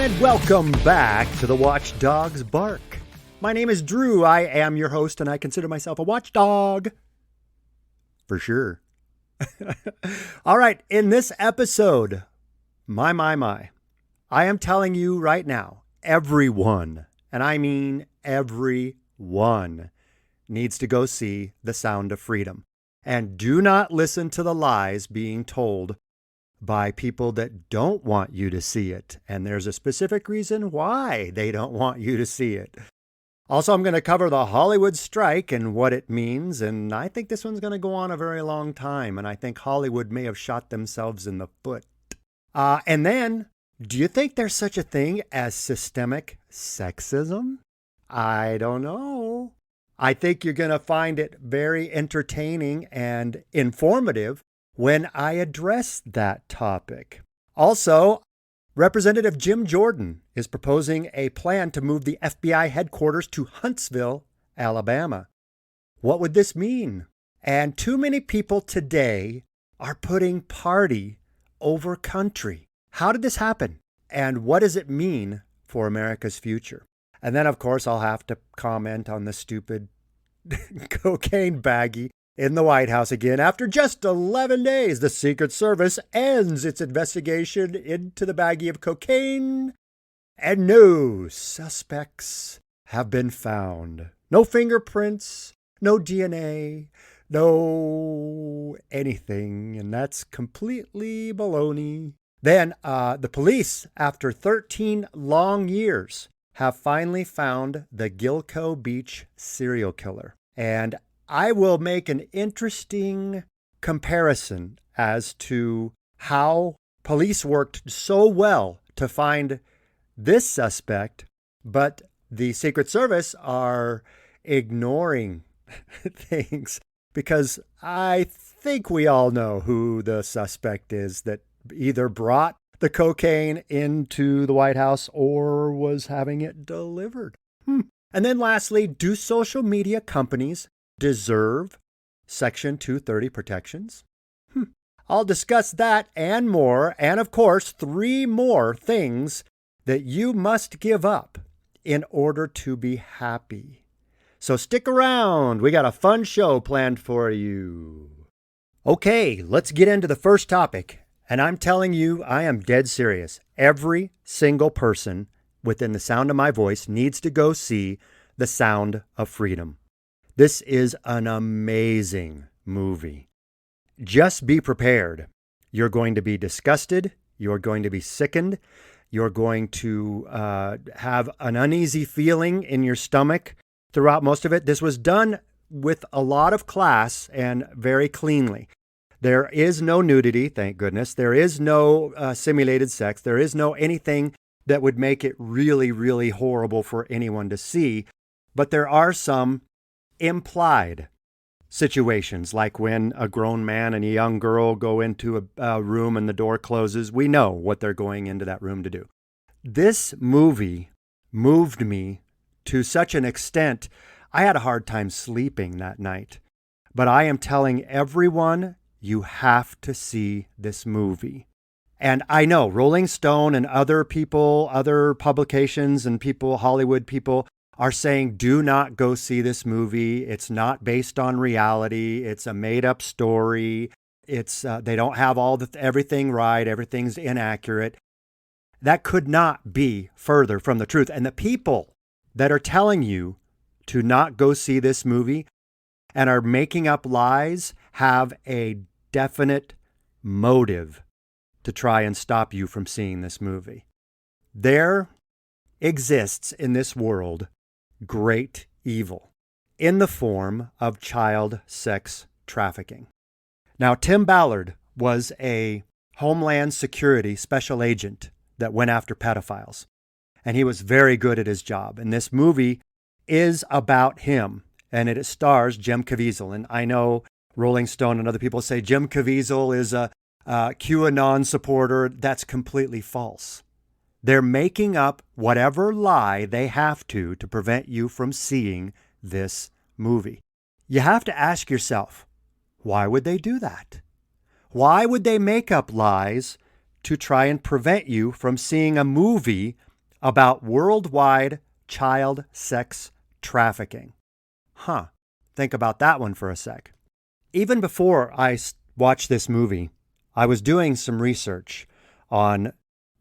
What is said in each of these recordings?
and welcome back to the Watchdogs Bark. My name is Drew. I am your host, and I consider myself a watchdog. For sure. All right, in this episode, my, I am telling you right now, everyone, and I mean everyone, needs to go see The Sound of Freedom. And do not listen to the lies being told by people that don't want you to see it. And there's a specific reason why they don't want you to see it. Also, I'm going to cover the Hollywood strike and what it means. And I think this one's going to go on a very long time. And I think Hollywood may have shot themselves in the foot. And then, do you think there's such a thing as systemic sexism? I don't know. I think you're going to find it very entertaining and informative when I address that topic. Also, Representative Jim Jordan is proposing a plan to move the FBI headquarters to Huntsville, Alabama. What would this mean? And too many people today are putting party over country. How did this happen? And what does it mean for America's future? And then, of course, I'll have to comment on the stupid cocaine baggie in the White House again. After just 11 days, the Secret Service ends its investigation into the baggie of cocaine, and no suspects have been found. No fingerprints, no DNA, no anything, and that's completely baloney. Then the police, after 13 long years, have finally found the Gilco Beach serial killer. And I will make an interesting comparison as to how police worked so well to find this suspect, but the Secret Service are ignoring things, because I think we all know who the suspect is that either brought the cocaine into the White House or was having it delivered. And then lastly, do social media companies deserve Section 230 protections? I'll discuss that and more, and of course, 3 more things that you must give up in order to be happy. So stick around. We got a fun show planned for you. Okay, let's get into the first topic. And I'm telling you, I am dead serious. Every single person within the sound of my voice needs to go see The Sound of Freedom. This is an amazing movie. Just be prepared. You're going to be disgusted. You're going to be sickened. You're going to have an uneasy feeling in your stomach throughout most of it. This was done with a lot of class and very cleanly. There is no nudity, thank goodness. There is no simulated sex. There is no anything that would make it really, really horrible for anyone to see. But there are some implied situations, like when a grown man and a young girl go into a room and the door closes. We know what they're going into that room to do. This movie moved me to such an extent, I had a hard time sleeping that night. But I am telling everyone, you have to see this movie. And I know Rolling Stone and other people, other publications and people, Hollywood people, are saying, do not go see this movie. It's not based on reality. It's a made-up story. It's they don't have everything right. Everything's inaccurate. That could not be further from the truth. And the people that are telling you to not go see this movie and are making up lies have a definite motive to try and stop you from seeing this movie. There exists in this world great evil in the form of child sex trafficking. Now, Tim Ballard was a Homeland Security special agent that went after pedophiles, and he was very good at his job. And this movie is about him, and it stars Jim Caviezel. And I know Rolling Stone and other people say Jim Caviezel is a QAnon supporter. That's completely false. They're making up whatever lie they have to prevent you from seeing this movie. You have to ask yourself, why would they do that? Why would they make up lies to try and prevent you from seeing a movie about worldwide child sex trafficking. Think about that one for a sec. Even before I watched this movie, I was doing some research on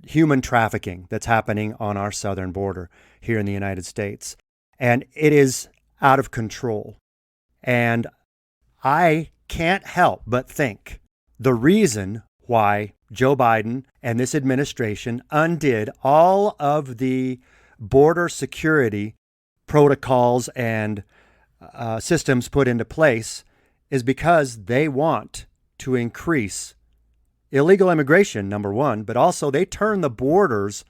human trafficking that's happening on our southern border here in the United States. And it is out of control. And I can't help but think the reason why Joe Biden and this administration undid all of the border security protocols and systems put into place is because they want to increase illegal immigration, number one, but also they turn the borders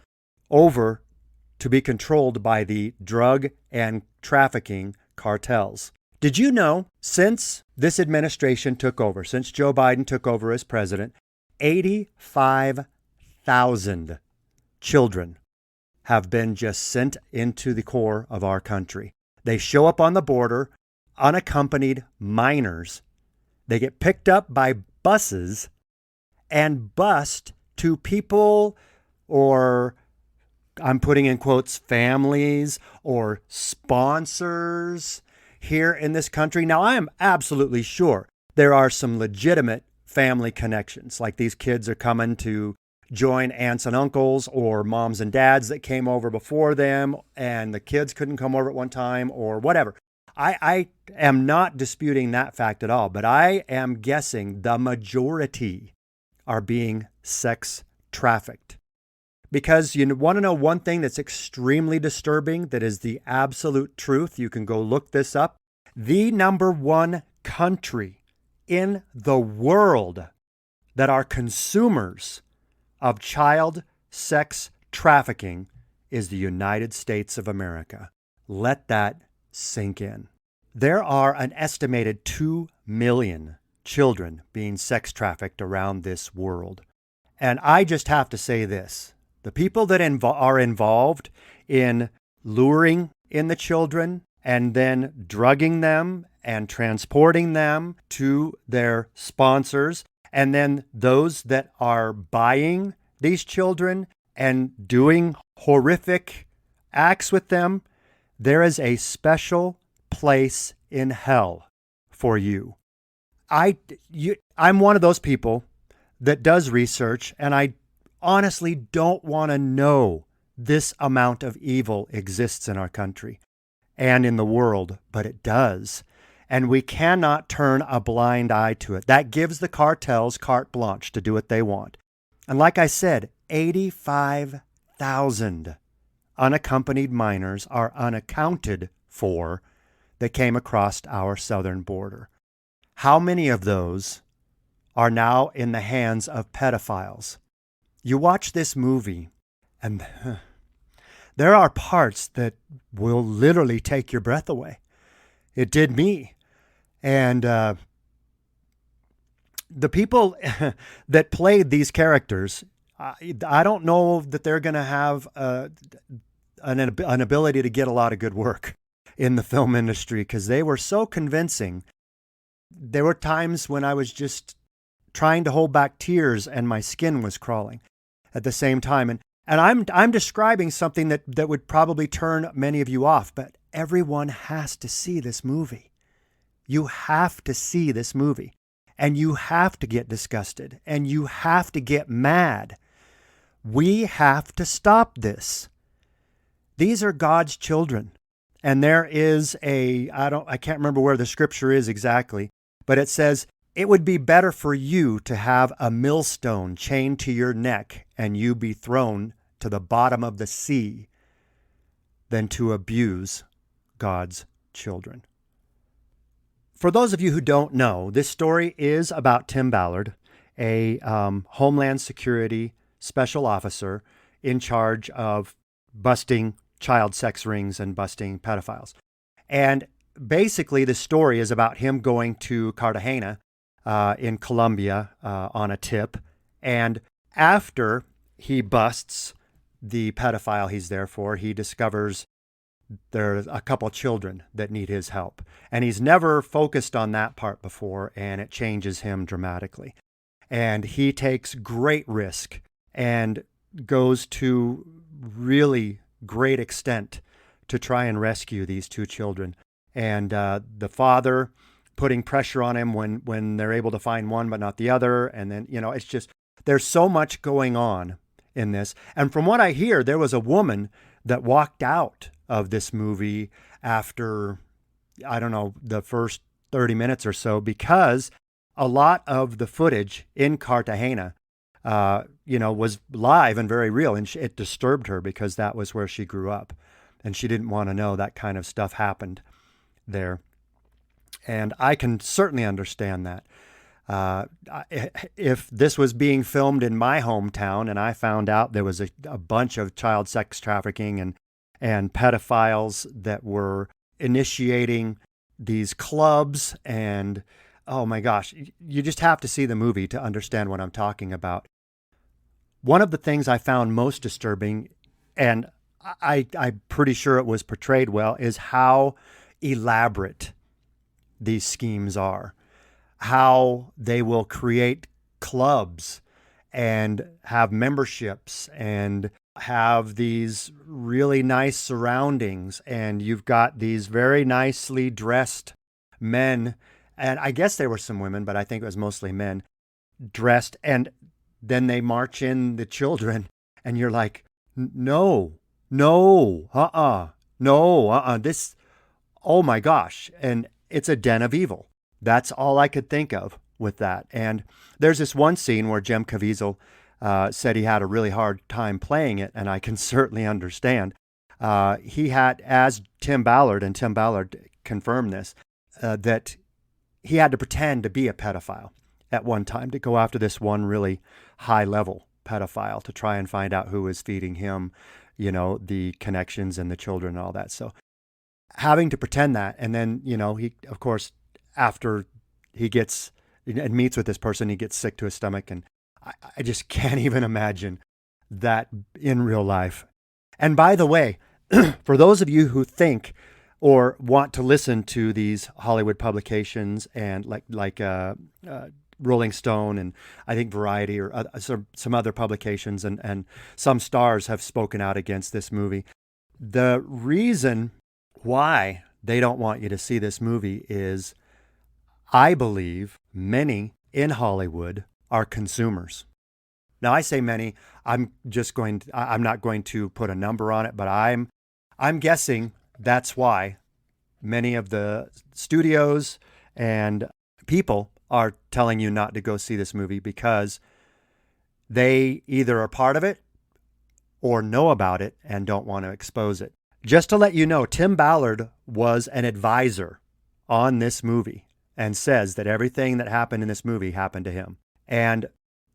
over to be controlled by the drug and trafficking cartels. Did you know since this administration took over, since Joe Biden took over as president, 85,000 children have been just sent into the core of our country. They show up on the border, unaccompanied minors. They get picked up by buses and bused to people, or I'm putting in quotes, families or sponsors here in this country. Now, I am absolutely sure there are some legitimate family connections, like these kids are coming to join aunts and uncles or moms and dads that came over before them and the kids couldn't come over at one time or whatever. I am not disputing that fact at all, but I am guessing the majority are being sex trafficked. Because you want to know one thing that's extremely disturbing, that is the absolute truth. You can go look this up. The number one country in the world that are consumers of child sex trafficking is the United States of America. Let that sink in. There are an estimated 2 million children being sex trafficked around this world. And I just have to say this. The people that are involved in luring in the children and then drugging them and transporting them to their sponsors, and then those that are buying these children and doing horrific acts with them, there is a special place in hell for you. I'm one of those people that does research, and I honestly don't want to know this amount of evil exists in our country and in the world, but it does. And we cannot turn a blind eye to it. That gives the cartels carte blanche to do what they want. And like I said, 85,000 unaccompanied minors are unaccounted for that came across our southern border. How many of those are now in the hands of pedophiles? You watch this movie, and there are parts that will literally take your breath away. It did me. And the people that played these characters, I don't know that they're going to have an ability to get a lot of good work in the film industry, because they were so convincing. There were times when I was just trying to hold back tears and my skin was crawling at the same time. And I'm describing something that would probably turn many of you off, but everyone has to see this movie. You have to see this movie, and you have to get disgusted, and you have to get mad. We have to stop this. These are God's children. And there is I can't remember where the scripture is exactly, but it says, it would be better for you to have a millstone chained to your neck and you be thrown to the bottom of the sea than to abuse God's children. For those of you who don't know, this story is about Tim Ballard, a Homeland Security special officer in charge of busting child sex rings and busting pedophiles. And basically the story is about him going to Cartagena in Colombia on a tip. And after he busts the pedophile he's there for, he discovers there's a couple children that need his help. And he's never focused on that part before, and it changes him dramatically. And he takes great risk and goes to really great extent to try and rescue these two children. And the father putting pressure on him when they're able to find one but not the other. And then, it's just, there's so much going on in this. And from what I hear, there was a woman that walked out of this movie after, I don't know, the first 30 minutes or so, because a lot of the footage in Cartagena, was live and very real. And it disturbed her because that was where she grew up. And she didn't want to know that kind of stuff happened there. And I can certainly understand that. If this was being filmed in my hometown and I found out there was a bunch of child sex trafficking and pedophiles that were initiating these clubs, and oh my gosh, you just have to see the movie to understand what I'm talking about. One of the things I found most disturbing, and I'm pretty sure it was portrayed well, is how elaborate these schemes are. How they will create clubs and have memberships and have these really nice surroundings. And you've got these very nicely dressed men, and I guess there were some women, but I think it was mostly men, dressed. And then they march in the children, and you're like, no, this, oh my gosh. And it's a den of evil. That's all I could think of with that. And there's this one scene where Jem Caviezel said he had a really hard time playing it, and I can certainly understand. He had, as Tim Ballard, and Tim Ballard confirmed this, that he had to pretend to be a pedophile at one time to go after this one really high-level pedophile to try and find out who was feeding him, the connections and the children and all that. So having to pretend that, and then, he, of course, after he gets and meets with this person, he gets sick to his stomach. And I just can't even imagine that in real life. And by the way, for those of you who think or want to listen to these Hollywood publications and like Rolling Stone and I think Variety or some other publications and some stars have spoken out against this movie, the reason why they don't want you to see this movie is, I believe many in Hollywood are consumers. Now, I say many. I'm not going to put a number on it, but I'm guessing that's why many of the studios and people are telling you not to go see this movie, because they either are part of it or know about it and don't want to expose it. Just to let you know, Tim Ballard was an advisor on this movie and says that everything that happened in this movie happened to him. And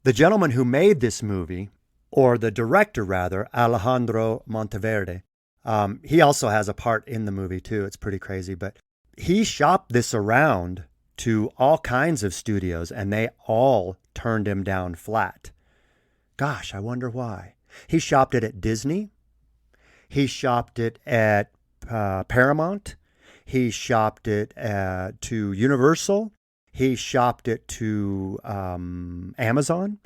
the gentleman who made this movie, or the director rather, Alejandro Monteverde, he also has a part in the movie too. It's pretty crazy, but he shopped this around to all kinds of studios and they all turned him down flat. Gosh, I wonder why. He shopped it at Disney. He shopped it at Paramount. He shopped it to Universal. He shopped it to Amazon,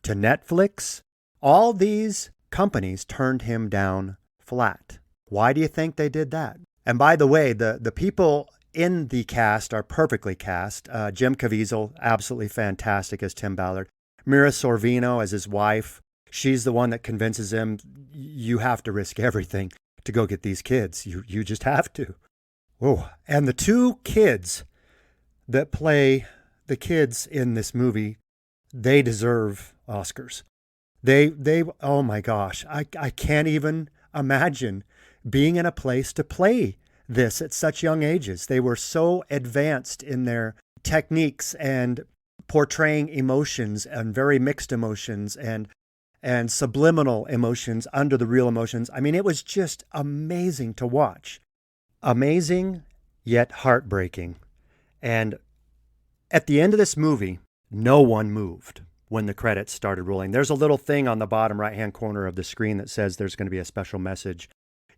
to Netflix. All these companies turned him down flat. Why do you think they did that? And by the way, the people in the cast are perfectly cast. Jem Caviezel, absolutely fantastic as Tim Ballard. Mira Sorvino as his wife. She's the one that convinces him, you have to risk everything to go get these kids. You just have to. Oh, and the two kids that play the kids in this movie, they deserve Oscars. They oh my gosh, I can't even imagine being in a place to play this at such young ages. They were so advanced in their techniques and portraying emotions and very mixed emotions and subliminal emotions under the real emotions. I mean, it was just amazing to watch. Amazing, yet heartbreaking. And at the end of this movie, no one moved when the credits started rolling. There's a little thing on the bottom right-hand corner of the screen that says there's going to be a special message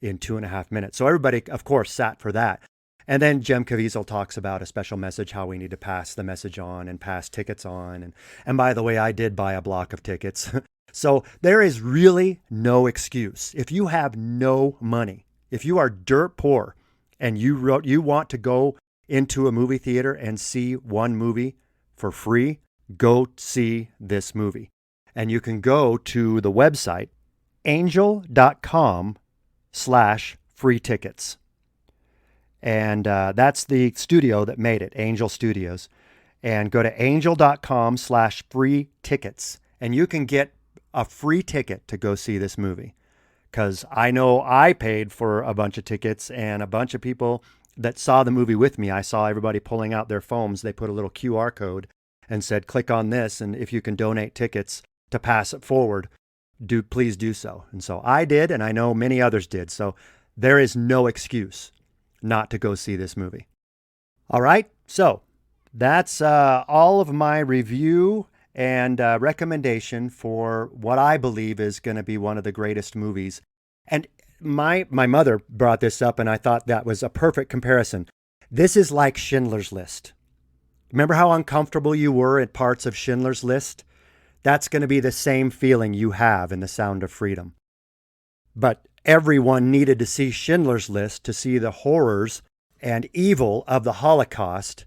in 2.5 minutes. So everybody, of course, sat for that. And then Jem Caviezel talks about a special message, how we need to pass the message on and pass tickets on. And by the way, I did buy a block of tickets. So there is really no excuse. If you have no money, if you are dirt poor and you want to go into a movie theater and see one movie for free, go see this movie. And you can go to the website angel.com/free tickets. And that's the studio that made it, Angel Studios. And go to angel.com/free tickets. And you can get a free ticket to go see this movie. Because I know I paid for a bunch of tickets, and a bunch of people that saw the movie with me, I saw everybody pulling out their phones. They put a little QR code and said, click on this, and if you can donate tickets to pass it forward, please do so. And so I did, and I know many others did. So there is no excuse not to go see this movie. All right, so that's all of my review and recommendation for what I believe is going to be one of the greatest movies. And my mother brought this up, and I thought that was a perfect comparison. This is like Schindler's List. Remember how uncomfortable you were at parts of Schindler's List? That's going to be the same feeling you have in The Sound of Freedom. But everyone needed to see Schindler's List to see the horrors and evil of the Holocaust,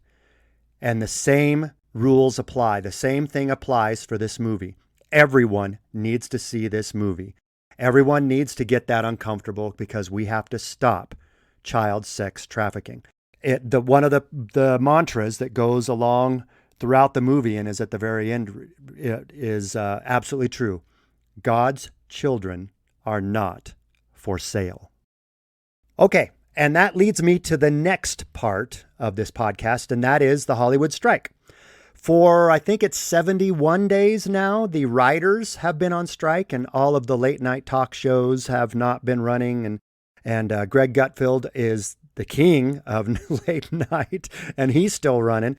and the same rules apply. The same thing applies for this movie. Everyone needs to see this movie. Everyone needs to get that uncomfortable because we have to stop child sex trafficking. One of the mantras that goes along throughout the movie and is at the very end is absolutely true. God's children are not for sale. Okay, and that leads me to the next part of this podcast, and that is the Hollywood strike. For, I think it's 71 days now, the writers have been on strike, and all of the late night talk shows have not been running. And Greg Gutfeld is the king of late night, and he's still running.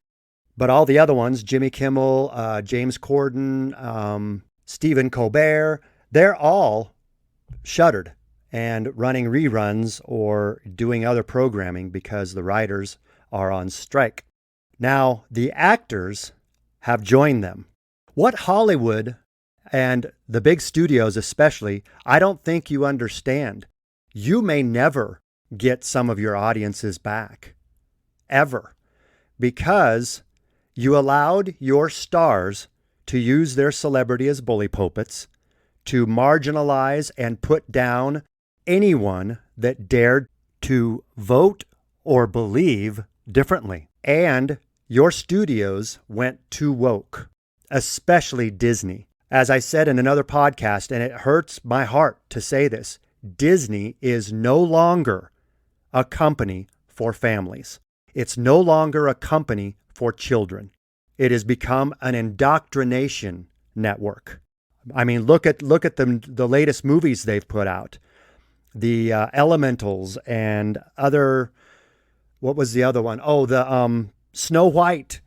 But all the other ones, Jimmy Kimmel, James Corden, Stephen Colbert, they're all shuttered and running reruns or doing other programming because the writers are on strike. Now, the actors have joined them. What Hollywood and the big studios especially, I don't think you understand. You may never get some of your audiences back, ever, because you allowed your stars to use their celebrity as bully pulpits, to marginalize and put down anyone that dared to vote or believe differently. And your studios went too woke, especially Disney. As I said in another podcast, and it hurts my heart to say this, Disney is no longer a company for families. It's no longer a company for children. It has become an indoctrination network. I mean, look at the latest movies they've put out. The Elementals and other, what was the other one? Oh, the Snow White.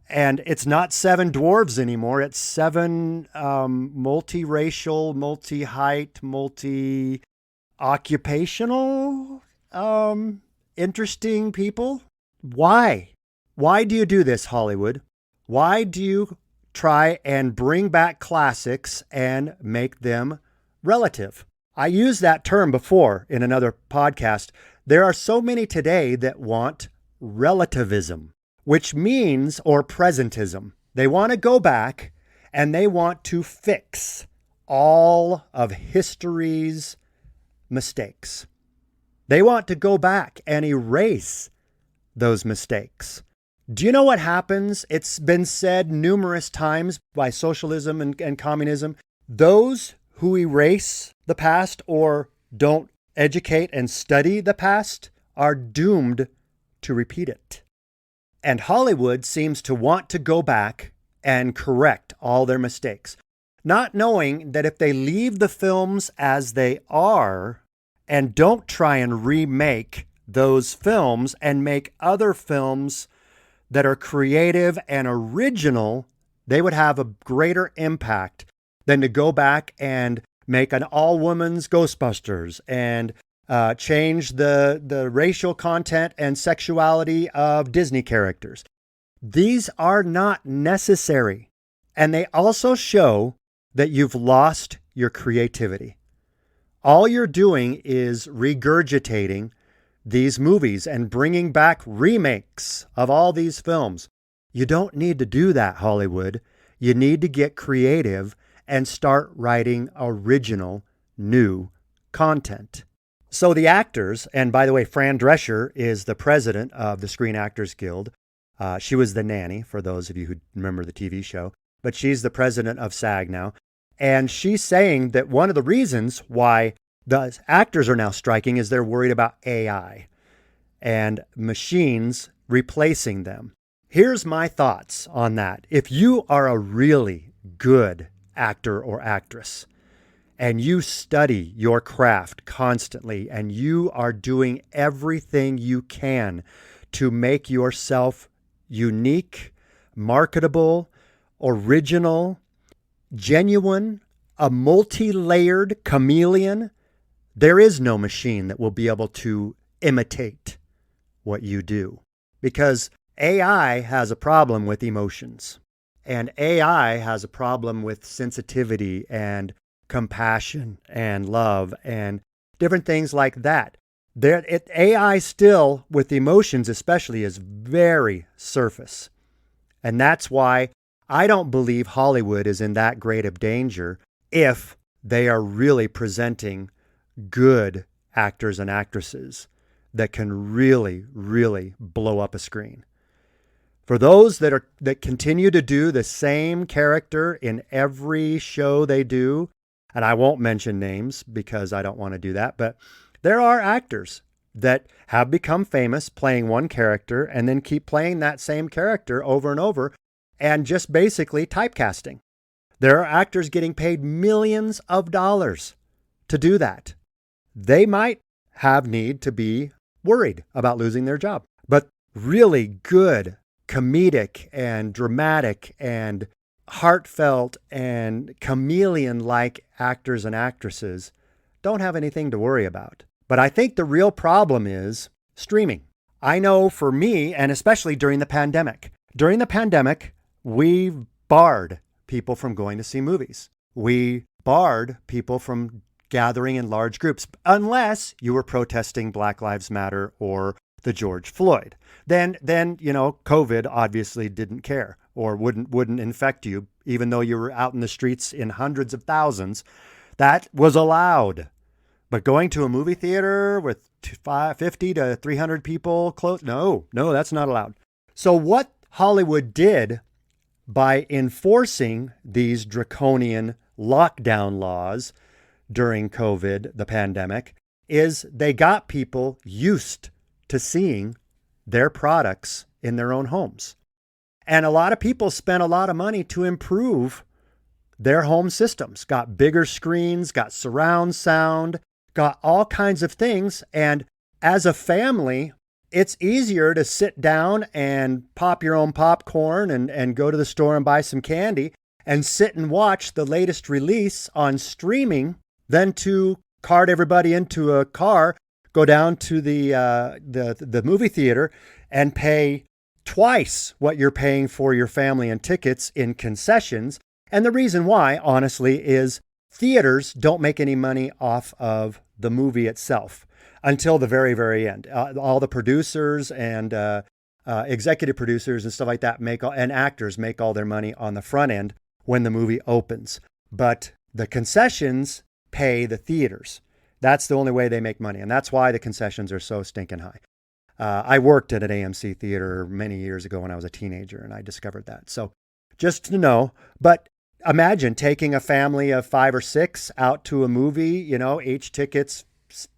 And it's not 7 dwarves anymore. It's 7 multiracial, multi-height, multi-occupational, interesting people. Why? Why do you do this, Hollywood? Why do you try and bring back classics and make them relative? I used that term before in another podcast. There are so many today that want relativism, which means, or presentism. They want to go back and they want to fix all of history's mistakes. They want to go back and erase those mistakes. Do you know what happens? It's been said numerous times by socialism and communism. Those who erase the past or don't educate and study the past are doomed to repeat it. And Hollywood seems to want to go back and correct all their mistakes, not knowing that if they leave the films as they are and don't try and remake those films and make other films that are creative and original, they would have a greater impact than to go back and make an all-women's Ghostbusters and change the racial content and sexuality of Disney characters. These are not necessary. And they also show that you've lost your creativity. All you're doing is regurgitating these movies and bringing back remakes of all these films. You don't need to do that, Hollywood. You need to get creative and start writing original, new content. So the actors, and by the way, Fran Drescher is the president of the Screen Actors Guild. She was the nanny, for those of you who remember the TV show, but she's the president of SAG now. And she's saying that one of the reasons why the actors are now striking is they're worried about AI and machines replacing them. Here's my thoughts on that. If you are a really good actor or actress and you study your craft constantly and you are doing everything you can to make yourself unique, marketable, original, genuine, a multi-layered chameleon, there is no machine that will be able to imitate what you do, because AI has a problem with emotions, and AI has a problem with sensitivity and compassion and love and different things like that. AI still, with emotions especially, is very surface. And that's why I don't believe Hollywood is in that great of danger if they are really presenting good actors and actresses that can really, really blow up a screen. For those that continue to do the same character in every show they do, and I won't mention names because I don't want to do that, but there are actors that have become famous playing one character and then keep playing that same character over and over and just basically typecasting. There are actors getting paid millions of dollars to do that. They might have need to be worried about losing their job. But really good, comedic and dramatic and heartfelt and chameleon-like actors and actresses don't have anything to worry about. But I think the real problem is streaming. I know for me, and especially during the pandemic, we barred people from going to see movies. We barred people from gathering in large groups, unless you were protesting Black Lives Matter or the George Floyd. Then COVID obviously didn't care or wouldn't infect you, even though you were out in the streets in hundreds of thousands. That was allowed. But going to a movie theater with 50 to 300 people close, no, that's not allowed. So what Hollywood did by enforcing these draconian lockdown laws during COVID, the pandemic, is they got people used to seeing their products in their own homes. And a lot of people spent a lot of money to improve their home systems, got bigger screens, got surround sound, got all kinds of things. And as a family, it's easier to sit down and pop your own popcorn and go to the store and buy some candy and sit and watch the latest release on streaming than to cart everybody into a car, go down to the movie theater and pay twice what you're paying for your family and tickets in concessions. And the reason why, honestly, is theaters don't make any money off of the movie itself until the very, very end. All the producers and executive producers and stuff like that and actors make all their money on the front end when the movie opens. But the concessions pay the theaters. That's the only way they make money. And that's why the concessions are so stinking high. I worked at an AMC theater many years ago when I was a teenager, and I discovered that. So just to know, but imagine taking a family of 5 or 6 out to a movie, each ticket's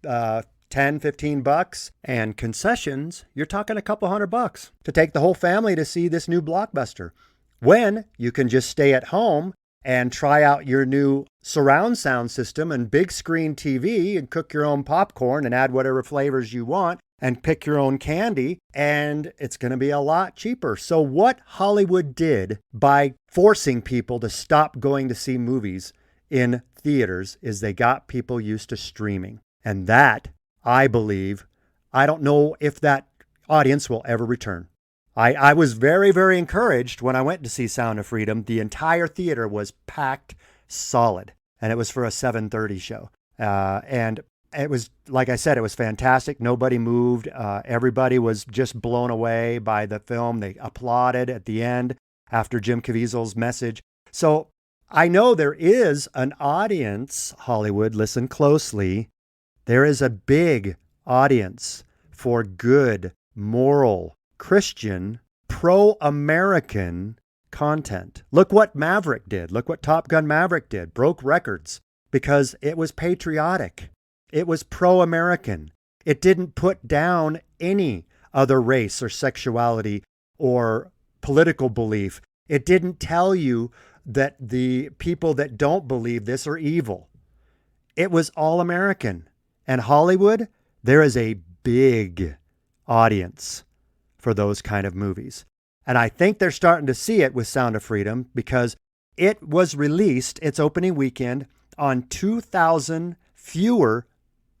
$10, $15, and concessions, you're talking a couple $100 to take the whole family to see this new blockbuster, when you can just stay at home and try out your new surround sound system and big screen TV and cook your own popcorn and add whatever flavors you want and pick your own candy, and it's going to be a lot cheaper. So what Hollywood did by forcing people to stop going to see movies in theaters is they got people used to streaming. And that, I believe, I don't know if that audience will ever return. I was very, very encouraged when I went to see Sound of Freedom. The entire theater was packed solid. And it was for a 7:30 show. And it was, like I said, it was fantastic. Nobody moved. Everybody was just blown away by the film. They applauded at the end after Jim Caviezel's message. So I know there is an audience, Hollywood, listen closely. There is a big audience for good, moral, Christian, pro-American content. Look what Maverick did. Look what Top Gun Maverick did. Broke records because it was patriotic. It was pro-American. It didn't put down any other race or sexuality or political belief. It didn't tell you that the people that don't believe this are evil. It was all American. And Hollywood, there is a big audience for those kind of movies. And I think they're starting to see it with Sound of Freedom because it was released, its opening weekend, on 2,000 fewer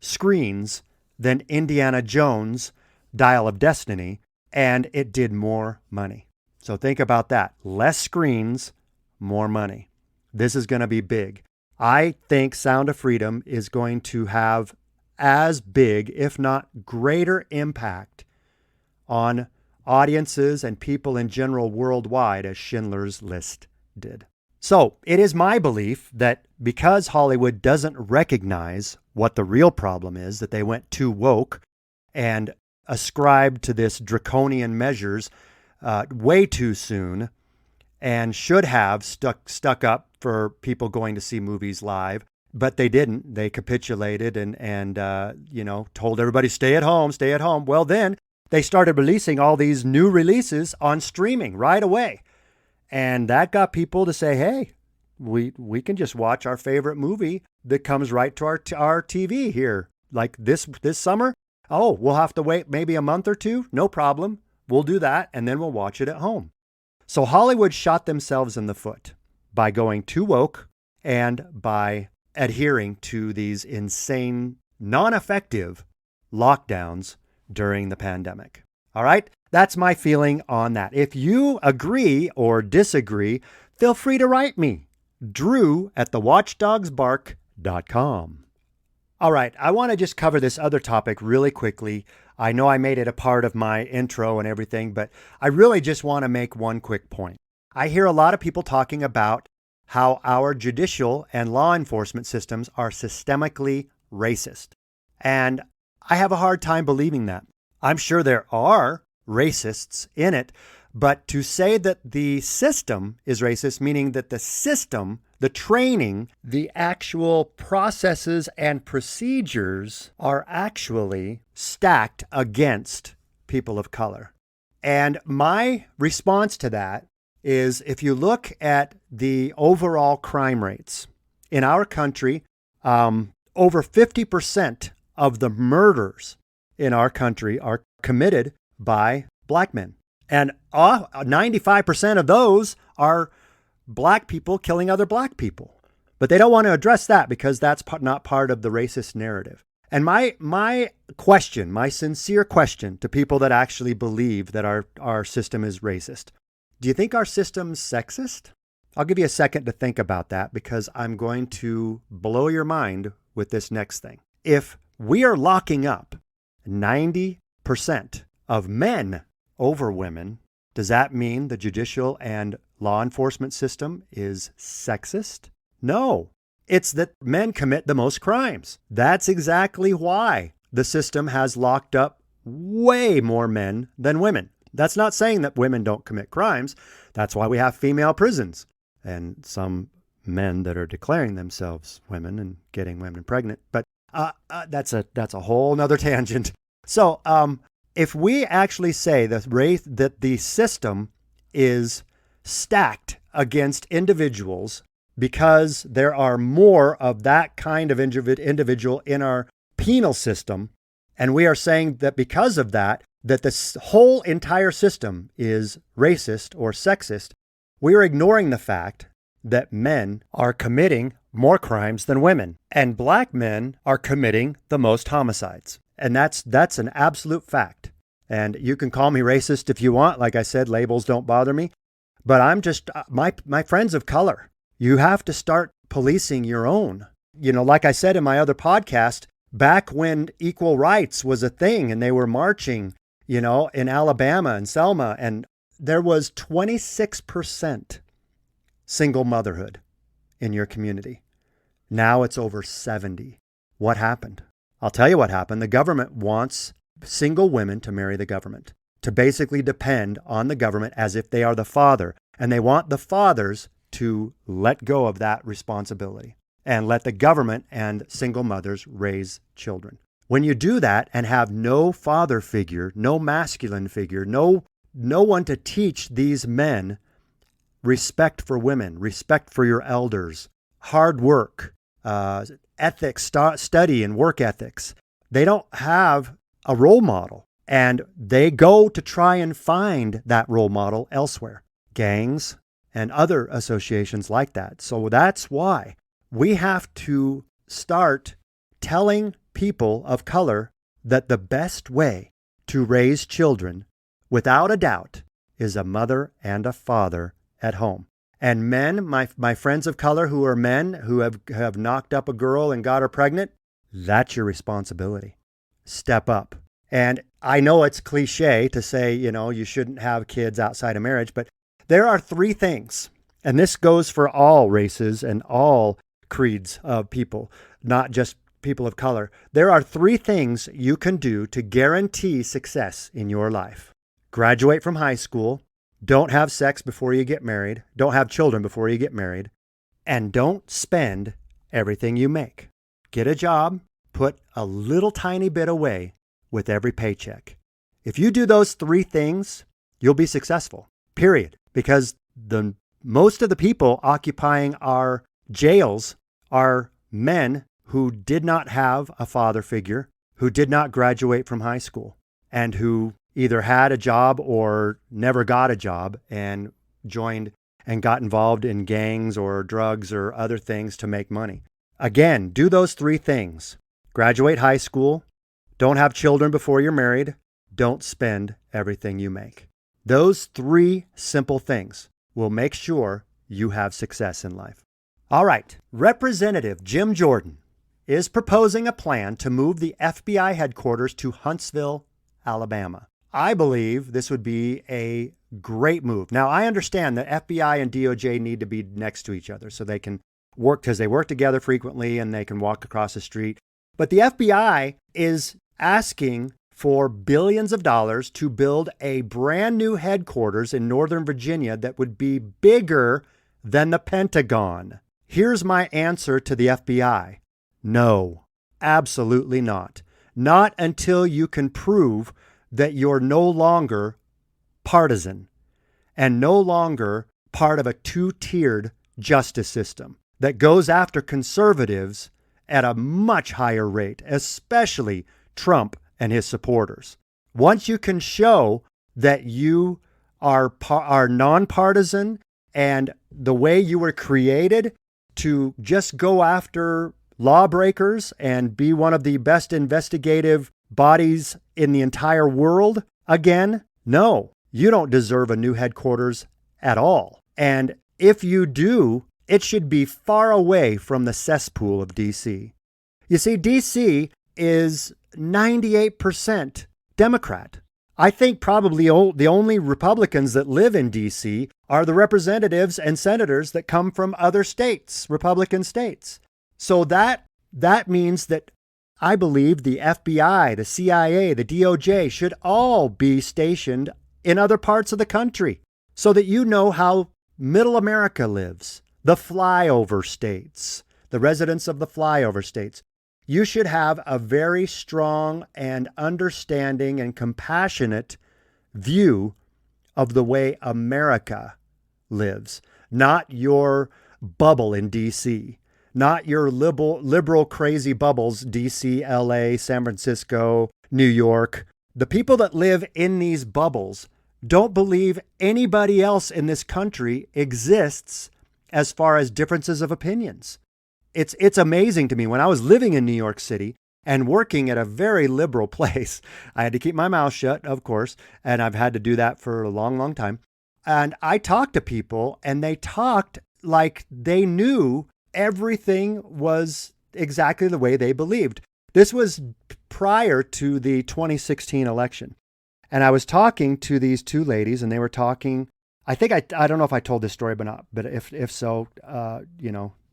screens than Indiana Jones' Dial of Destiny, and it did more money. So think about that. Less screens, more money. This is going to be big. I think Sound of Freedom is going to have as big, if not greater, impact on audiences and people in general worldwide as Schindler's List did. So it is my belief that because Hollywood doesn't recognize what the real problem is, that they went too woke and ascribed to this draconian measures way too soon and should have stuck up for people going to see movies live, but they didn't. They capitulated and told everybody, stay at home, stay at home. Well, then they started releasing all these new releases on streaming right away. And that got people to say, hey, we can just watch our favorite movie that comes right to our TV here. Like this summer, oh, we'll have to wait maybe a month or two. No problem. We'll do that, and then we'll watch it at home. So Hollywood shot themselves in the foot by going too woke and by adhering to these insane, non-effective lockdowns during the pandemic. All right? That's my feeling on that. If you agree or disagree, feel free to write me. Drew@thewatchdogsbark.com. All right, I want to just cover this other topic really quickly. I know I made it a part of my intro and everything, but I really just want to make one quick point. I hear a lot of people talking about how our judicial and law enforcement systems are systemically racist. And I have a hard time believing that. I'm sure there are racists in it, but to say that the system is racist, meaning that the system, the training, the actual processes and procedures are actually stacked against people of color. And my response to that is if you look at the overall crime rates in our country, over 50% of the murders in our country are committed by black men. And 95% of those are black people killing other black people. But they don't want to address that because that's not part of the racist narrative. And my question, my sincere question to people that actually believe that our system is racist, do you think our system's sexist? I'll give you a second to think about that because I'm going to blow your mind with this next thing. If we are locking up 90% of men over women, does that mean the judicial and law enforcement system is sexist? No. It's that men commit the most crimes. That's exactly why the system has locked up way more men than women. That's not saying that women don't commit crimes. That's why we have female prisons and some men that are declaring themselves women and getting women pregnant. But that's a whole nother tangent. So if we actually say that the system is stacked against individuals because there are more of that kind of individual in our penal system, and we are saying that because of that this whole entire system is racist or sexist, we are ignoring the fact that men are committing more crimes than women, and black men are committing the most homicides. And that's an absolute fact. And you can call me racist if you want. Like I said, labels don't bother me. But I'm just, my friends of color, you have to start policing your own. Like I said in my other podcast, back when equal rights was a thing and they were marching, in Alabama and Selma, and there was 26% single motherhood in your community. Now it's over 70. What happened? I'll tell you what happened. The government wants single women to marry the government, to basically depend on the government as if they are the father. And they want the fathers to let go of that responsibility and let the government and single mothers raise children. When you do that and have no father figure, no masculine figure, no one to teach these men respect for women, respect for your elders, hard work, ethics, study and work ethics. They don't have a role model, and they go to try and find that role model elsewhere. Gangs and other associations like that. So that's why we have to start telling people of color that the best way to raise children, without a doubt, is a mother and a father at home. And men, my friends of color who are men who have knocked up a girl and got her pregnant, that's your responsibility. Step up. And I know it's cliche to say, you shouldn't have kids outside of marriage, but there are 3 things, and this goes for all races and all creeds of people, not just people of color. There are 3 things you can do to guarantee success in your life. Graduate from high school, don't have sex before you get married, don't have children before you get married, and don't spend everything you make. Get a job, put a little tiny bit away with every paycheck. If you do those 3 things, you'll be successful, period. Because most of the people occupying our jails are men who did not have a father figure, who did not graduate from high school, and who either had a job or never got a job and joined and got involved in gangs or drugs or other things to make money. Again, do those 3 things. Graduate high school, don't have children before you're married, don't spend everything you make. Those 3 simple things will make sure you have success in life. All right, Representative Jim Jordan is proposing a plan to move the FBI headquarters to Huntsville, Alabama. I believe this would be a great move. Now, I understand that FBI and DOJ need to be next to each other so they can work, because they work together frequently and they can walk across the street. But the FBI is asking for billions of dollars to build a brand new headquarters in Northern Virginia that would be bigger than the Pentagon. Here's my answer to the FBI. No, absolutely not. Not until you can prove that you're no longer partisan and no longer part of a 2-tiered justice system that goes after conservatives at a much higher rate, especially Trump and his supporters. Once you can show that you are nonpartisan and the way you were created to just go after lawbreakers and be one of the best investigative bodies in the entire world, again, no, you don't deserve a new headquarters at all. And if you do, it should be far away from the cesspool of D.C. You see, D.C. is 98% Democrat. I think probably the only Republicans that live in D.C. are the representatives and senators that come from other states, Republican states. So that means that I believe the FBI, the CIA, the DOJ should all be stationed in other parts of the country so that you know how Middle America lives, the flyover states, the residents of the flyover states. You should have a very strong and understanding and compassionate view of the way America lives, not your bubble in D.C., not your liberal crazy bubbles, D.C., L.A., San Francisco, New York. The people that live in these bubbles don't believe anybody else in this country exists as far as differences of opinions. It's amazing to me. When I was living in New York City and working at a very liberal place, I had to keep my mouth shut, of course, and I've had to do that for a long, long time. And I talked to people, and they talked like they knew everything was exactly the way they believed. This was prior to the 2016 election. And I was talking to these two ladies, and they were talking. I don't know if I told this story, but not. But if so,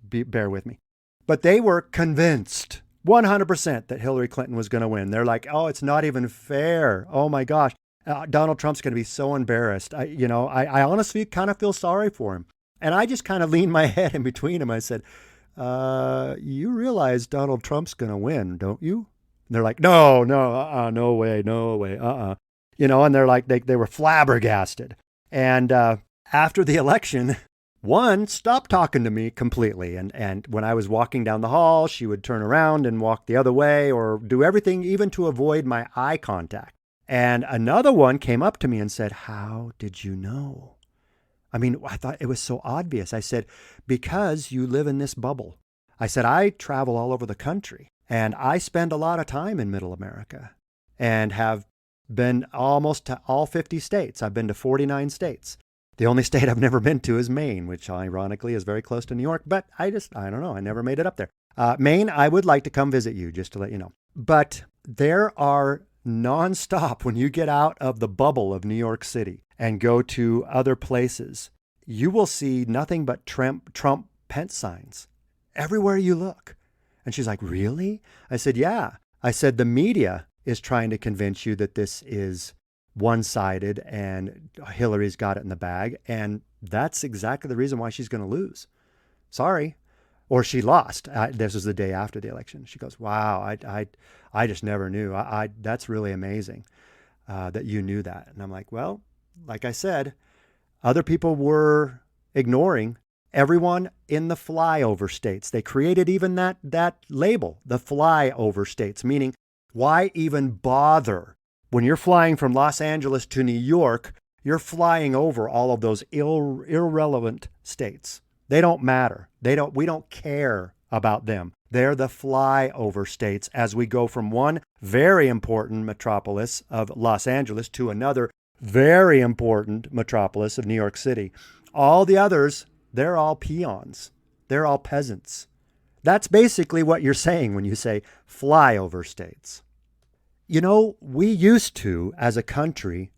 bear with me. But they were convinced 100% that Hillary Clinton was going to win. They're like, oh, it's not even fair. Oh my gosh, Donald Trump's going to be so embarrassed. I honestly kind of feel sorry for him. And I just kind of leaned my head in between them. I said, you realize Donald Trump's going to win, don't you? And they're like, no, no way. And they're like, they were flabbergasted. And after the election, one stopped talking to me completely. And when I was walking down the hall, she would turn around and walk the other way or do everything even to avoid my eye contact. And another one came up to me and said, how did you know? I mean, I thought it was so obvious. I said, because you live in this bubble. I said, I travel all over the country and I spend a lot of time in Middle America and have been almost to all 50 states. I've been to 49 states. The only state I've never been to is Maine, which ironically is very close to New York, but I don't know. I never made it up there. Maine, I would like to come visit you, just to let you know. But there are nonstop, when you get out of the bubble of New York City and go to other places, you will see nothing but Trump Pence signs everywhere you look. And she's like, really? I said, yeah. I said, the media is trying to convince you that this is one-sided and Hillary's got it in the bag. And that's exactly the reason why she's going to lose. Sorry. Or she lost. This was the day after the election. She goes, wow, I just never knew. That's really amazing that you knew that. And I'm like, well, like I said, other people were ignoring everyone in the flyover states. They created even that label, the flyover states, meaning why even bother? When you're flying from Los Angeles to New York, you're flying over all of those irrelevant states. They don't matter. We don't care about them. They're the flyover states as we go from one very important metropolis of Los Angeles to another very important metropolis of New York City. All the others, they're all peons. They're all peasants. That's basically what you're saying when you say flyover states. You know, we used to, as a country,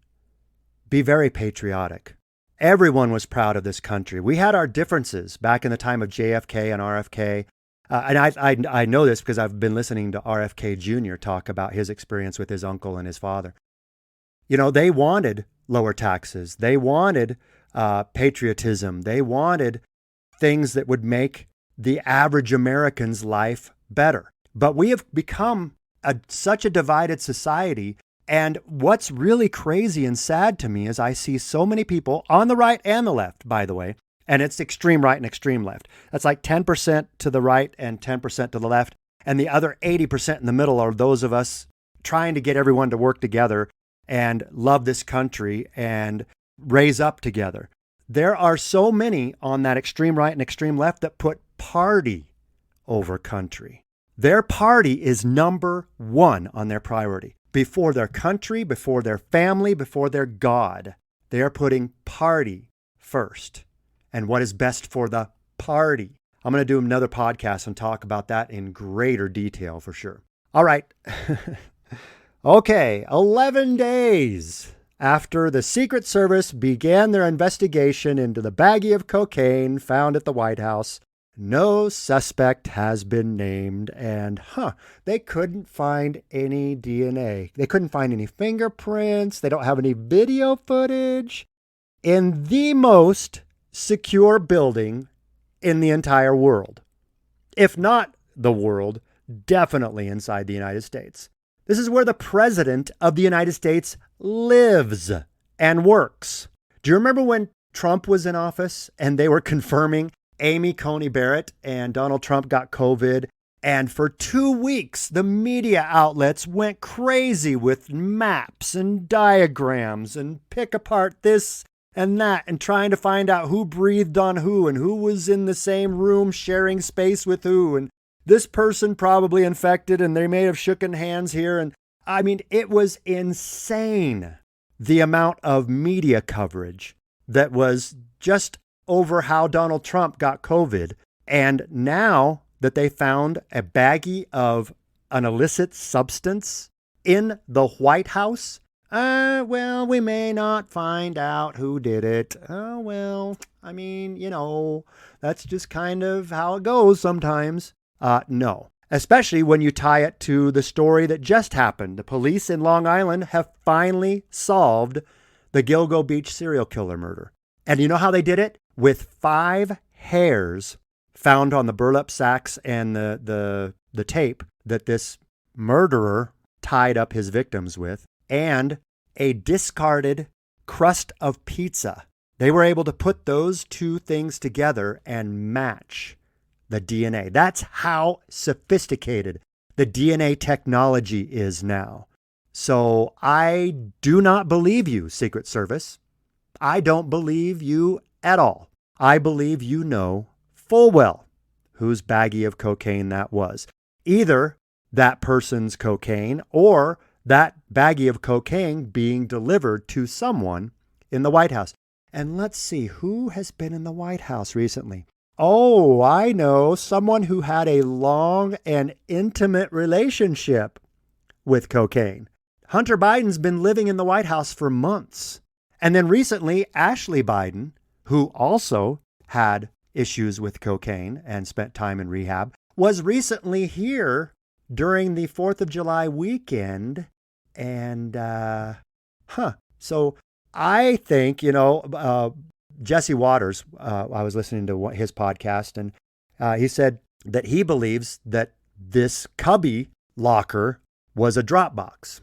be very patriotic. Everyone was proud of this country. We had our differences back in the time of JFK and RFK. And I know this because I've been listening to RFK Jr. talk about his experience with his uncle and his father. You know, they wanted lower taxes. They wanted patriotism. They wanted things that would make the average American's life better. But we have become such a divided society. And what's really crazy and sad to me is I see so many people on the right and the left, by the way, and it's extreme right and extreme left. That's like 10% to the right and 10% to the left. And the other 80% in the middle are those of us trying to get everyone to work together and love this country and raise up together. There are so many on that extreme right and extreme left that put party over country. Their party is number one on their priority. Before their country, before their family, before their God. They are putting party first and what is best for the party. I'm going to do another podcast and talk about that in greater detail for sure. All right. Okay, 11 days after the Secret Service began their investigation into the baggie of cocaine found at the White House, no suspect has been named, and they couldn't find any DNA. They couldn't find any fingerprints. They don't have any video footage in the most secure building in the entire world. If not the world, definitely inside the United States. This is where the President of the United States lives and works. Do you remember when Trump was in office and they were confirming Amy Coney Barrett and Donald Trump got COVID? And for 2 weeks, the media outlets went crazy with maps and diagrams and pick apart this and that and trying to find out who breathed on who and who was in the same room sharing space with who. And this person probably infected and they may have shooken hands here. And I mean, it was insane, the amount of media coverage that was just over how Donald Trump got COVID And now that they found a baggie of an illicit substance in the White House, well, we may not find out who did it. Oh, well, I mean, that's just kind of how it goes sometimes. No, especially when you tie it to the story that just happened. The police in Long Island have finally solved the Gilgo Beach serial killer murder. And you know how they did it? With 5 hairs found on the burlap sacks and the tape that this murderer tied up his victims with, and a discarded crust of pizza. They were able to put those 2 things together and match the DNA. That's how sophisticated the DNA technology is now. So I do not believe you, Secret Service. I don't believe you at all. I believe you know full well whose baggie of cocaine that was. Either that person's cocaine or that baggie of cocaine being delivered to someone in the White House. And let's see, who has been in the White House recently? Oh, I know, someone who had a long and intimate relationship with cocaine. Hunter Biden's been living in the White House for months. And then recently, Ashley Biden, who also had issues with cocaine and spent time in rehab, was recently here during the 4th of July weekend. And, so I think, Jesse Waters, I was listening to his podcast, and he said that he believes that this cubby locker was a drop box,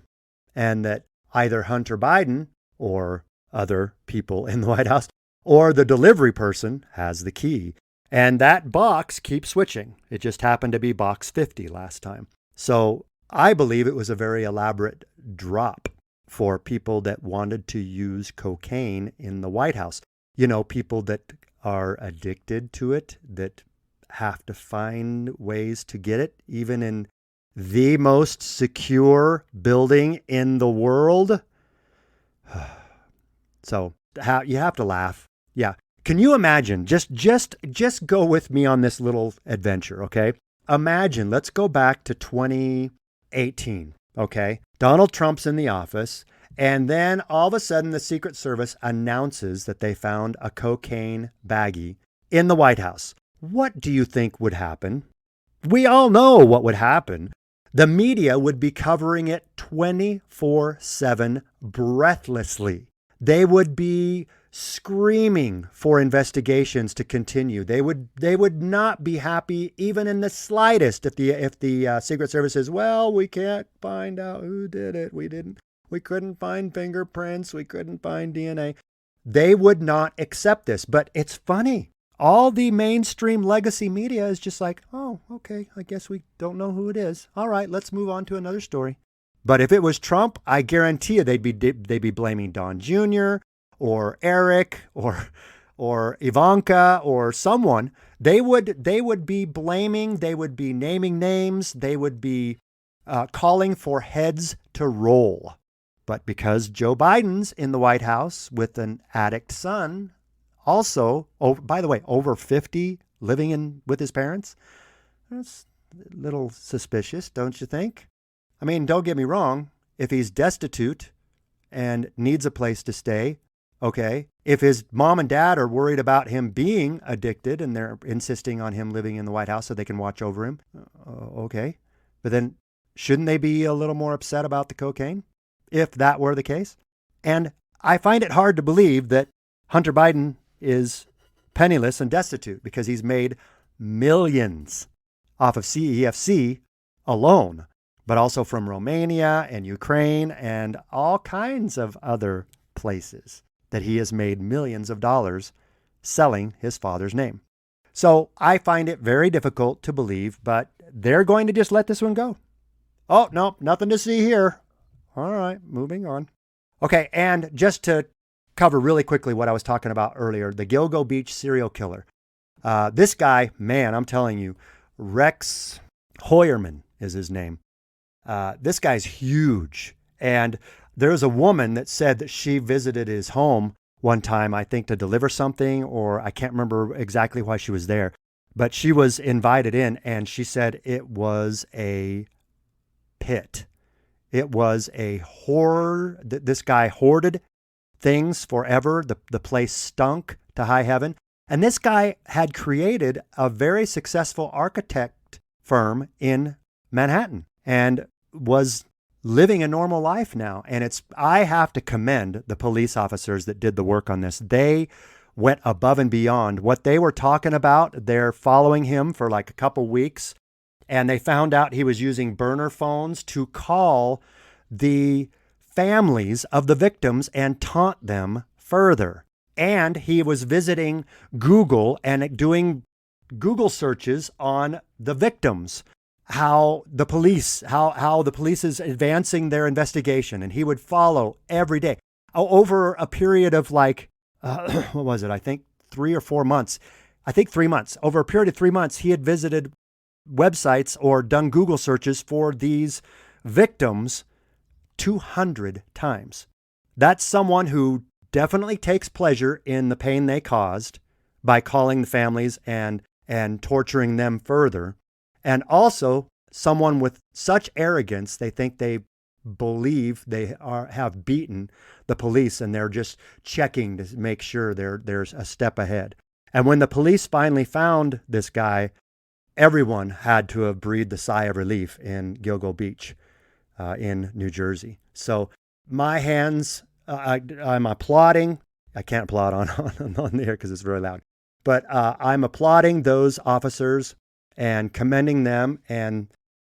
and that either Hunter Biden or other people in the White House or the delivery person has the key. And that box keeps switching. It just happened to be box 50 last time. So I believe it was a very elaborate drop for people that wanted to use cocaine in the White House. People that are addicted to it, that have to find ways to get it, even in the most secure building in the world. So you have to laugh. Yeah. Can you imagine? Just go with me on this little adventure, okay? Imagine, let's go back to 2018, okay? Donald Trump's in the office, and then all of a sudden the Secret Service announces that they found a cocaine baggie in the White House. What do you think would happen? We all know what would happen. The media would be covering it 24/7 breathlessly. They would be screaming for investigations to continue. They would not be happy even in the slightest if the Secret Service says, well, we can't find out who did it. We couldn't find fingerprints. We couldn't find DNA. They would not accept this. But it's funny. All the mainstream legacy media is just like, oh, okay, I guess we don't know who it is. All right, let's move on to another story. But if it was Trump, I guarantee you they'd be blaming Don Jr. or Eric or Ivanka or someone. They would be blaming. They would be naming names. They would be calling for heads to roll. But because Joe Biden's in the White House with an addict son, also, by the way, over 50, living with his parents, that's a little suspicious, don't you think? I mean, don't get me wrong. If he's destitute and needs a place to stay, okay. If his mom and dad are worried about him being addicted and they're insisting on him living in the White House so they can watch over him, okay. But then shouldn't they be a little more upset about the cocaine if that were the case? And I find it hard to believe that Hunter Biden is penniless and destitute because he's made millions off of CEFC alone, but also from Romania and Ukraine and all kinds of other places that he has made millions of dollars selling his father's name. So I find it very difficult to believe, but they're going to just let this one go. Oh, no, nothing to see here. All right, moving on. Okay, and just to cover really quickly what I was talking about earlier, the Gilgo Beach serial killer. This guy, man, I'm telling you, Rex Hoyerman is his name. This guy's huge. And there's a woman that said that she visited his home one time, I think to deliver something, or I can't remember exactly why she was there. But she was invited in, and she said it was a pit. It was a horror. This guy hoarded things forever. The place stunk to high heaven. And this guy had created a very successful architect firm in Manhattan and was living a normal life now. And I have to commend the police officers that did the work on this. They went above and beyond what they were talking about. They're following him for like a couple weeks, and they found out he was using burner phones to call the families of the victims and taunt them further. And he was visiting Google and doing Google searches on the victims, how the police is advancing their investigation. And he would follow every day over a period of like, what was it? I think 3 or 4 months. I think 3 months. Over a period of 3 months, he had visited websites or done Google searches for these victims 200 times. That's someone who definitely takes pleasure in the pain they caused by calling the families and torturing them further. And also someone with such arrogance, they think they believe they have beaten the police, and they're just checking to make sure there's a step ahead. And when the police finally found this guy, everyone had to have breathed a sigh of relief in Gilgo Beach in New Jersey. So my hands, I'm applauding. I can't applaud on there because it's very loud. But I'm applauding those officers and commending them. And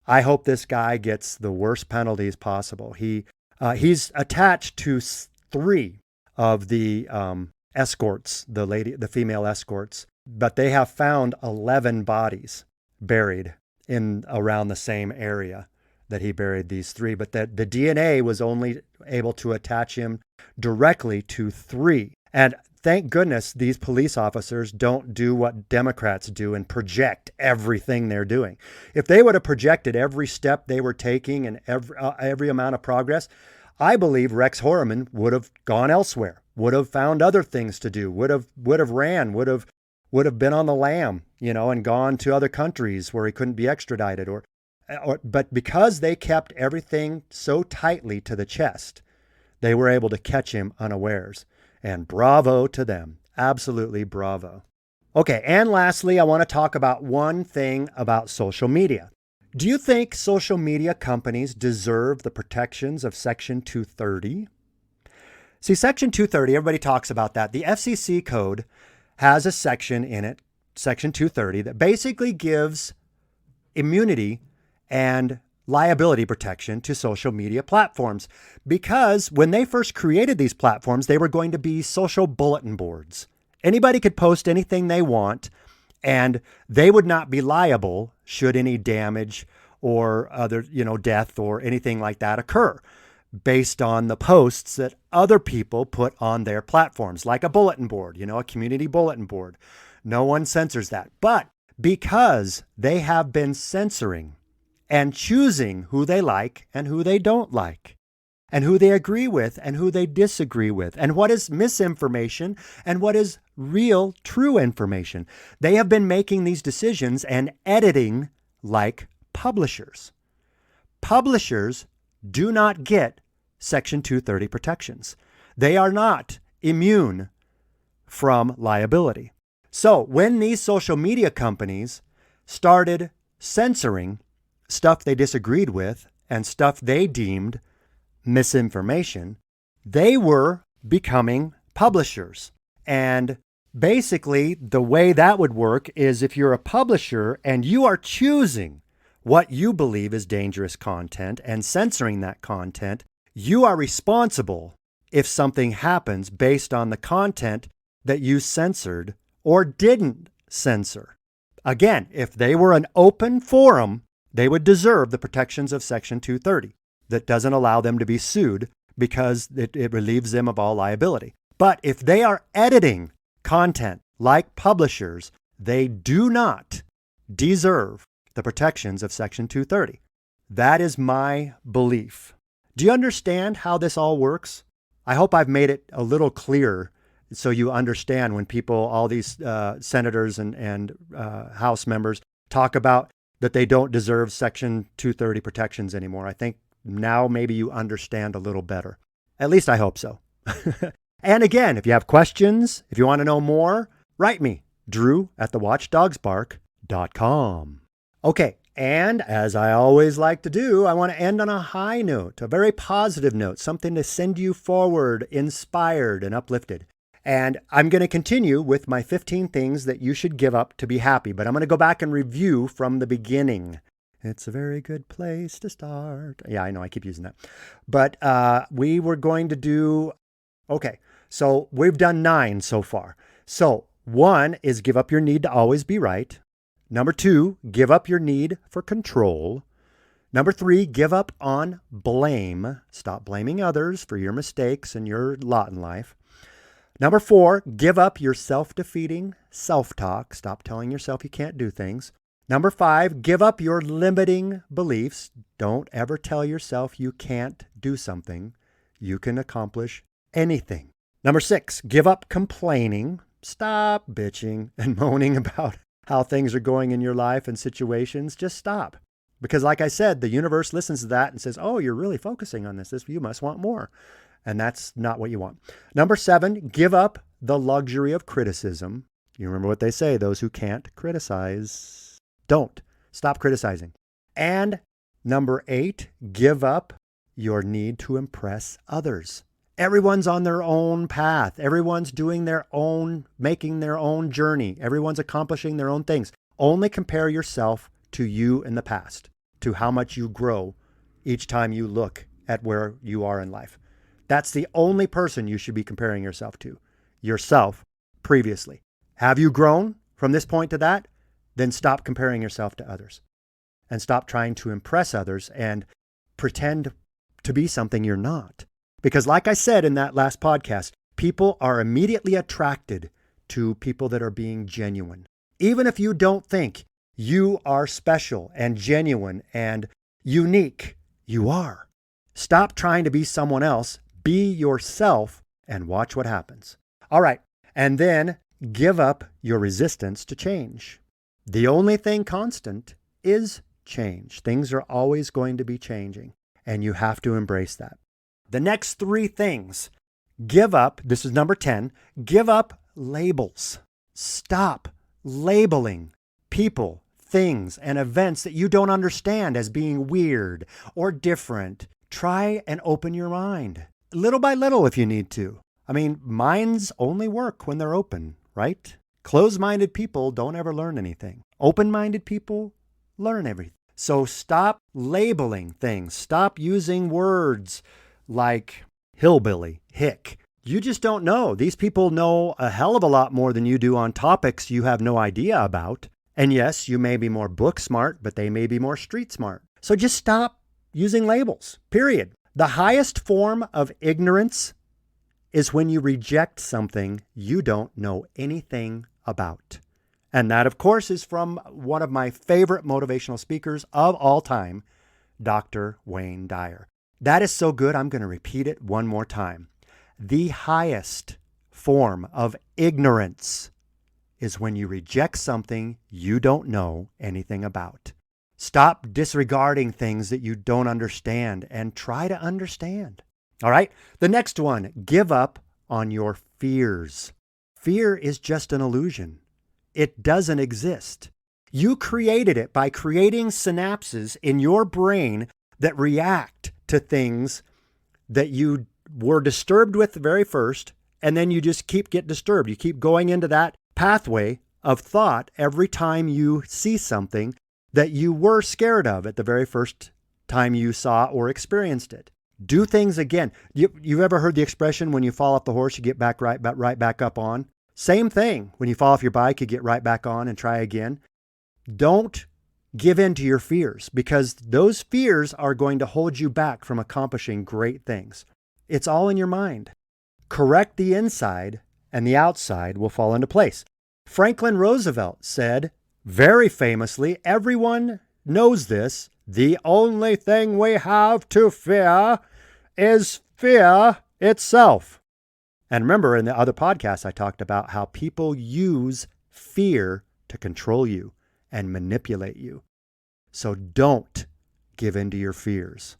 I hope this guy gets the worst penalties possible. He's attached to 3 of the escorts, the female escorts, but they have found 11 bodies buried in around the same area that he buried these 3. But the DNA was only able to attach him directly to 3. And thank goodness these police officers don't do what Democrats do and project everything they're doing. If they would have projected every step they were taking and every amount of progress, I believe Rex Horaman would have gone elsewhere, would have found other things to do, would have ran, would have been on the lam, and gone to other countries where he couldn't be extradited but because they kept everything so tightly to the chest, they were able to catch him unawares. And bravo to them. Absolutely bravo. Okay, and lastly, I want to talk about one thing about social media. Do you think social media companies deserve the protections of Section 230? See, Section 230, everybody talks about that. The FCC code has a section in it, Section 230, that basically gives immunity and liability protection to social media platforms, because when they first created these platforms, they were going to be social bulletin boards. Anybody could post anything they want, and they would not be liable should any damage or other, death or anything like that occur based on the posts that other people put on their platforms, like a bulletin board, a community bulletin board. No one censors that. But because they have been censoring and choosing who they like and who they don't like, and who they agree with and who they disagree with, and what is misinformation and what is real, true information. They have been making these decisions and editing like publishers. Publishers do not get Section 230 protections. They are not immune from liability. So when these social media companies started censoring stuff they disagreed with and stuff they deemed misinformation, they were becoming publishers. And basically, the way that would work is if you're a publisher and you are choosing what you believe is dangerous content and censoring that content, you are responsible if something happens based on the content that you censored or didn't censor. Again, if they were an open forum, they would deserve the protections of Section 230 that doesn't allow them to be sued because it relieves them of all liability. But if they are editing content like publishers, they do not deserve the protections of Section 230. That is my belief. Do you understand how this all works? I hope I've made it a little clearer so you understand when people, all these senators and House members talk about that they don't deserve Section 230 protections anymore. I think now maybe you understand a little better. At least I hope so. And again, if you have questions, if you want to know more, write me, drew@thewatchdogsbark.com. Okay, and as I always like to do, I want to end on a high note, a very positive note, something to send you forward, inspired and uplifted. And I'm going to continue with my 15 things that you should give up to be happy, but I'm going to go back and review from the beginning. It's a very good place to start. Yeah, I know, I keep using that. But we were going to do, okay, so we've done 9 so far. So 1 is give up your need to always be right. Number 2, give up your need for control. Number 3, give up on blame. Stop blaming others for your mistakes and your lot in life. Number 4, give up your self-defeating self-talk. Stop telling yourself you can't do things. Number 5, give up your limiting beliefs. Don't ever tell yourself you can't do something. You can accomplish anything. Number 6, give up complaining. Stop bitching and moaning about how things are going in your life and situations. Just stop. Because like I said, the universe listens to that and says, oh, you're really focusing on this. You must want more. And that's not what you want. Number 7, give up the luxury of criticism. You remember what they say, those who can't criticize, don't. Stop criticizing. And number 8, give up your need to impress others. Everyone's on their own path. Everyone's doing their own, making their own journey. Everyone's accomplishing their own things. Only compare yourself to you in the past, to how much you grow each time you look at where you are in life. That's the only person you should be comparing yourself to, yourself previously. Have you grown from this point to that? Then stop comparing yourself to others and stop trying to impress others and pretend to be something you're not. Because like I said in that last podcast, people are immediately attracted to people that are being genuine. Even if you don't think you are special and genuine and unique, you are. Stop trying to be someone else. Be yourself and watch what happens. All right. And then give up your resistance to change. The only thing constant is change. Things are always going to be changing, and you have to embrace that. The next 3 things, give up, this is number 10, give up labels. Stop labeling people, things, and events that you don't understand as being weird or different. Try and open your mind, little by little if you need to. I mean, minds only work when they're open, right? Closed-minded people don't ever learn anything. Open-minded people learn everything. So stop labeling things. Stop using words like hillbilly, hick. You just don't know. These people know a hell of a lot more than you do on topics you have no idea about. And yes, you may be more book smart, but they may be more street smart. So just stop using labels, period. The highest form of ignorance is when you reject something you don't know anything about. And that, of course, is from one of my favorite motivational speakers of all time, Dr. Wayne Dyer. That is so good, I'm going to repeat it one more time. The highest form of ignorance is when you reject something you don't know anything about. Stop disregarding things that you don't understand and try to understand. All right? The next one, give up on your fears. Fear is just an illusion. It doesn't exist. You created it by creating synapses in your brain that react to things that you were disturbed with the very first, and then you just get disturbed. You keep going into that pathway of thought every time you see something that you were scared of at the very first time you saw or experienced it. Do things again. You've ever heard the expression, when you fall off the horse, you get right back up on? Same thing. When you fall off your bike, you get right back on and try again. Don't give in to your fears, because those fears are going to hold you back from accomplishing great things. It's all in your mind. Correct the inside and the outside will fall into place. Franklin Roosevelt said, very famously, everyone knows this, the only thing we have to fear is fear itself. And remember, in the other podcasts, I talked about how people use fear to control you and manipulate you. So don't give in to your fears.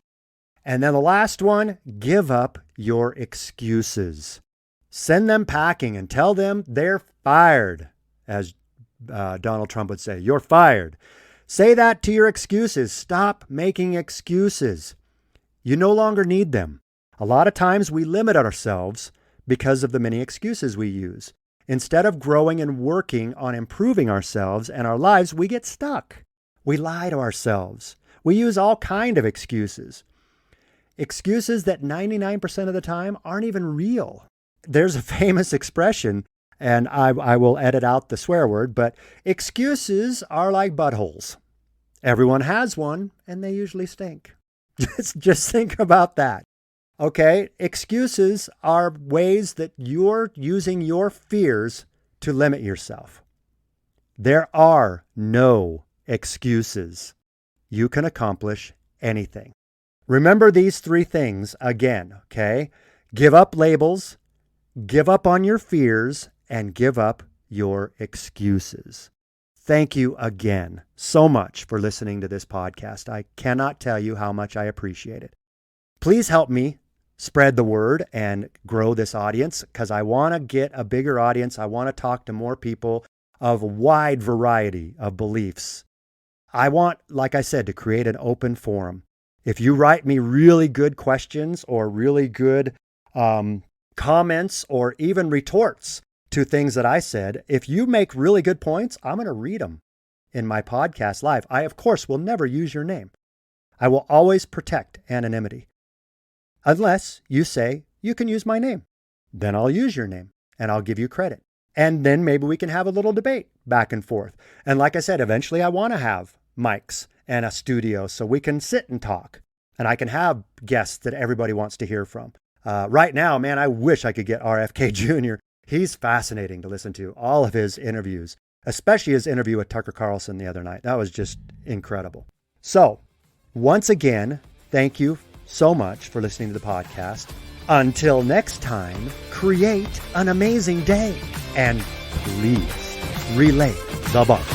And then the last one, give up your excuses. Send them packing and tell them they're fired, as Donald Trump would say. You're fired. Say that to your excuses. Stop making excuses. You no longer need them. A lot of times we limit ourselves because of the many excuses we use. Instead of growing and working on improving ourselves and our lives, we get stuck. We lie to ourselves. We use all kinds of excuses. Excuses that 99% of the time aren't even real. There's a famous expression, and I will edit out the swear word, but excuses are like buttholes. Everyone has one, and they usually stink. Just think about that. Okay, excuses are ways that you're using your fears to limit yourself. There are no excuses. You can accomplish anything. Remember these 3 things again, okay? Give up labels, give up on your fears, and give up your excuses. Thank you again so much for listening to this podcast. I cannot tell you how much I appreciate it. Please help me spread the word and grow this audience because I want to get a bigger audience. I want to talk to more people of a wide variety of beliefs. I want, like I said, to create an open forum. If you write me really good questions or really good comments or even retorts to things that I said, if you make really good points, I'm going to read them in my podcast live. I, of course, will never use your name. I will always protect anonymity. Unless you say, you can use my name. Then I'll use your name and I'll give you credit. And then maybe we can have a little debate back and forth. And like I said, eventually I want to have mics and a studio so we can sit and talk. And I can have guests that everybody wants to hear from. Right now, man, I wish I could get RFK Jr. He's fascinating to listen to. All of his interviews, especially his interview with Tucker Carlson the other night. That was just incredible. So once again, thank you so much for listening to the podcast. Until next time, create an amazing day and please relay the bark.